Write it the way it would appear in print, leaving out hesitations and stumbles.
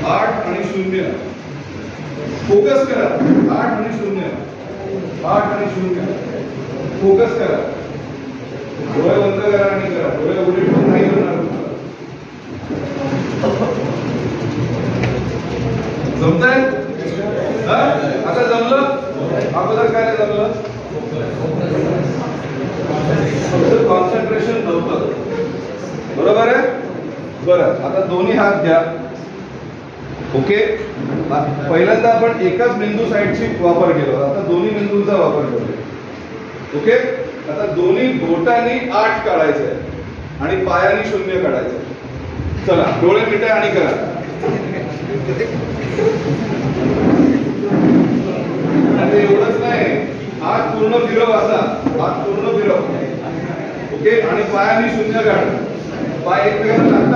8 आणि 0 फोकस करा 8 आणि 0 8 आणि 0 फोकस करा डोळे बंद करा आणि करा डोळे उघडे ठेवून नाही करणार जमतंय आता जमलं आपल्याला काय जमलं कॉन्सन्ट्रेशन नव्हतं बरोबर आहे बरं आता दोन्ही हात घ्या ओके पहिल्यांदा आपण एकाच बिंदू साईडची वापर केला आता दोन्ही बिंदूंचा वापर करूया ओके आता दोन्ही बोटांनी 8 काढायचं आहे आणि पायाने 0 काढायचं आहे चला डोळे मिटा आणि करा आणि एवढंच नाही हात पूर्ण फिरव असा हात पूर्ण फिरव ओके आणि पायाने 0 काढ पाय एकमेकांना